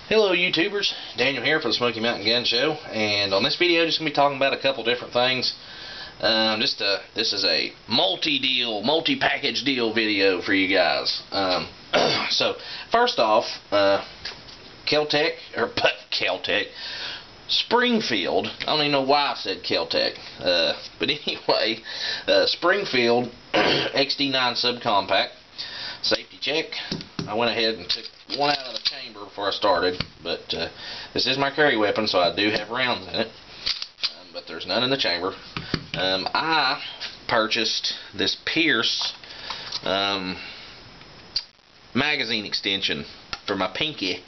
Hello YouTubers, Daniel here for the Smoky Mountain Gun Show, and on this video just going to be talking about a couple different things. This is a multi-package deal video for you guys. So first off, Springfield, I don't even know why I said Kel-Tec, but anyway, Springfield XD-9 Sub-Compact, safety check. I went ahead and took one out of the chamber before I started, but this is my carry weapon, so I do have rounds in it, but there's none in the chamber. I purchased this Pearce magazine extension for my pinky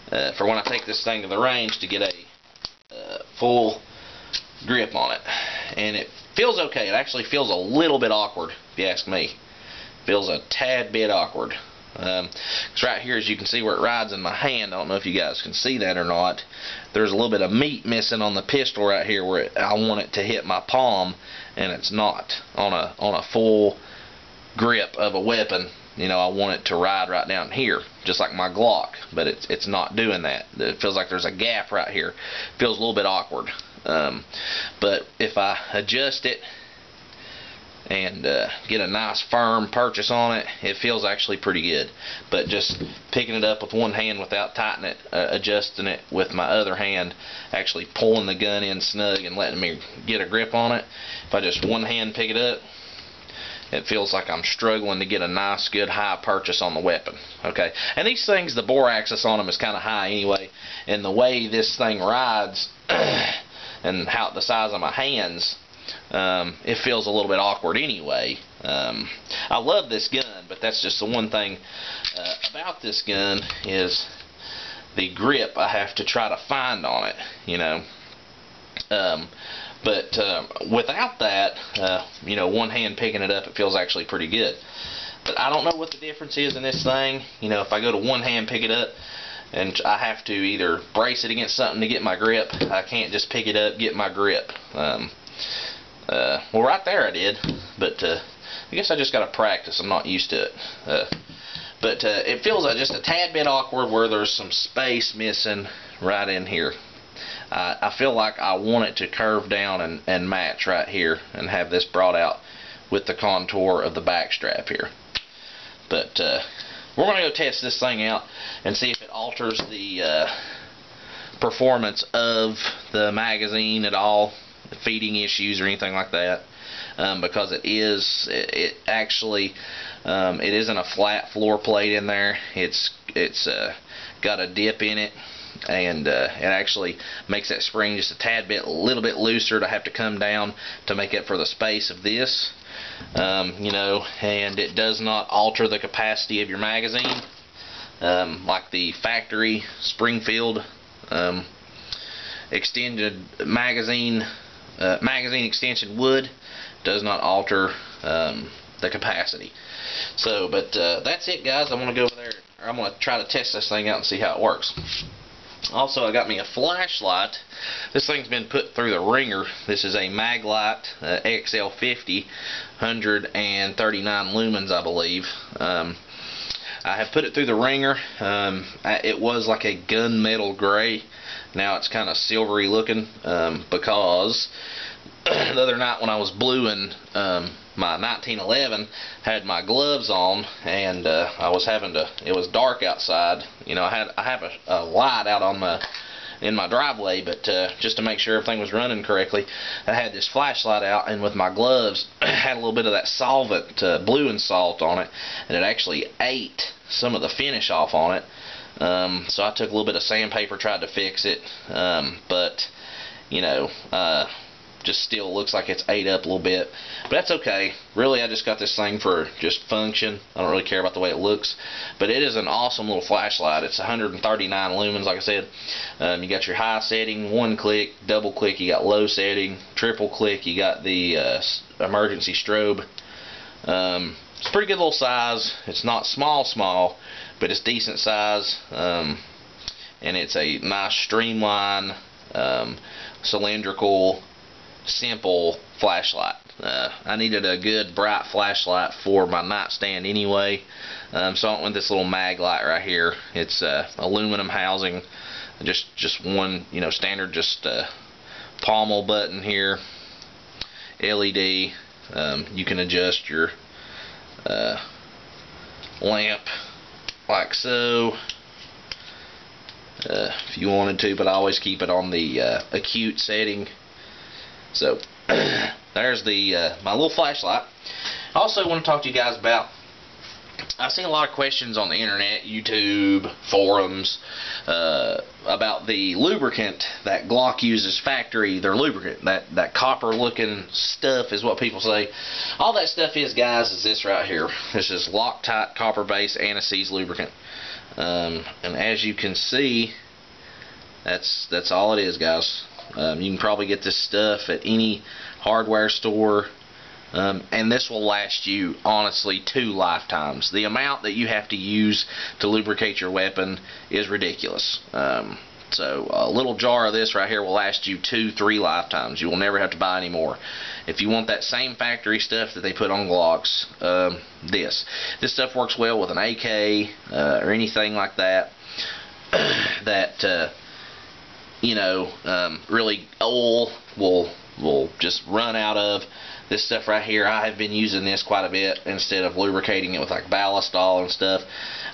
for when I take this thing to the range to get a full grip on it, and it feels okay. It actually feels a little bit awkward, if you ask me. Feels a tad bit awkward. Because right here, as you can see where it rides in my hand, I don't know if you guys can see that or not, there's a little bit of meat missing on the pistol right here where I want it to hit my palm, and it's not on a full grip of a weapon. You know, I want it to ride right down here, just like my Glock, but it's not doing that. It feels like there's a gap right here. Feels a little bit awkward. But if I adjust it and get a nice firm purchase on it, it feels actually pretty good. But just picking it up with one hand without tightening it, adjusting it with my other hand, actually pulling the gun in snug and letting me get a grip on it, if I just one hand pick it up, it feels like I'm struggling to get a nice good high purchase on the weapon. Okay, and these things, the bore axis on them is kind of high anyway, and the way this thing rides and how the size of my hands, it feels a little bit awkward anyway. I love this gun, but that's just the one thing about this gun is the grip I have to try to find on it, you know. But without that, you know, one hand picking it up, it feels actually pretty good. But I don't know what the difference is in this thing. You know, if I go to one hand pick it up, and I have to either brace it against something to get my grip, I can't just pick it up, get my grip. Well, right there I did, but I guess I just got to practice. I'm not used to it. But it feels just a tad bit awkward where there's some space missing right in here. I feel like I want it to curve down and match right here and have this brought out with the contour of the back strap here. But we're going to go test this thing out and see if it alters the performance of the magazine at all, feeding issues or anything like that, because it isn't a flat floor plate in there. It's got a dip in it, and it actually makes that spring just a little bit looser to have to come down to make it for the space of this, you know, and it does not alter the capacity of your magazine like the factory Springfield extended magazine extension would. Does not alter the capacity. So, but that's it, guys. I'm gonna go over there. I'm gonna try to test this thing out and see how it works. Also, I got me a flashlight. This thing's been put through the ringer. This is a Mag-Lite XL50, 139 lumens, I believe. I have put it through the ringer. It was like a gunmetal gray. Now it's kind of silvery looking because the other night when I was bluing my 1911, had my gloves on, and I was having to. It was dark outside. You know, I have a light out on in my driveway, but just to make sure everything was running correctly, I had this flashlight out, and with my gloves, had a little bit of that solvent, bluing salt on it, and it actually ate some of the finish off on it. So I took a little bit of sandpaper, tried to fix it, but you know, just still looks like it's ate up a little bit, but that's okay. Really, I just got this thing for just function. I don't really care about the way it looks, but it is an awesome little flashlight. It's 139 lumens, like I said. You got your high setting, one click, double click, you got low setting, triple click, you got the emergency strobe. It's a pretty good little size. It's not small, but it's decent size, and it's a nice streamline, cylindrical, simple flashlight. I needed a good bright flashlight for my nightstand anyway, so I went with this little Mag-Lite right here. It's aluminum housing, just one, you know, standard, just pommel button here, LED. You can adjust your lamp like so, if you wanted to, but I always keep it on the acute setting. So there's the my little flashlight. I also want to talk to you guys about, I've seen a lot of questions on the internet, YouTube, forums, about the lubricant that Glock uses factory, their lubricant, that copper looking stuff is what people say. All that stuff is, guys, is this right here. This is Loctite copper base anti-seize lubricant. And as you can see, that's all it is, guys. You can probably get this stuff at any hardware store. And this will last you, honestly, 2 lifetimes. The amount that you have to use to lubricate your weapon is ridiculous. So a little jar of this right here will last you 2-3 lifetimes. You will never have to buy any more. If you want that same factory stuff that they put on Glocks, this stuff works well with an AK or anything like that that you know, really oil will just run out of. This stuff right here, I have been using this quite a bit instead of lubricating it with like ballast oil and stuff.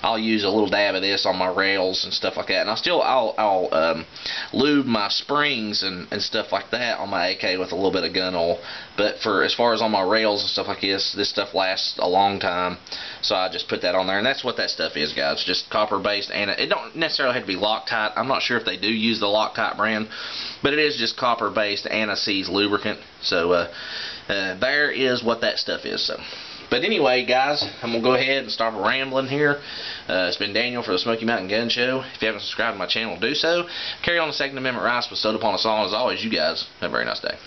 I'll use a little dab of this on my rails and stuff like that, and I'll lube my springs and stuff like that on my AK with a little bit of gun oil. But for as far as on my rails and stuff like this stuff lasts a long time, so I just put that on there, and that's what that stuff is, guys. Just copper based, and it don't necessarily have to be Loctite. I'm not sure if they do use the Loctite brand, but it is just copper based anti-seize lubricant. So there is what that stuff is. So, but anyway, guys, I'm gonna go ahead and start rambling here. It's been Daniel for the Smoky Mountain Gun Show. If you haven't subscribed to my channel, do so. Carry on the Second Amendment rights bestowed upon us all. As always, you guys have a very nice day.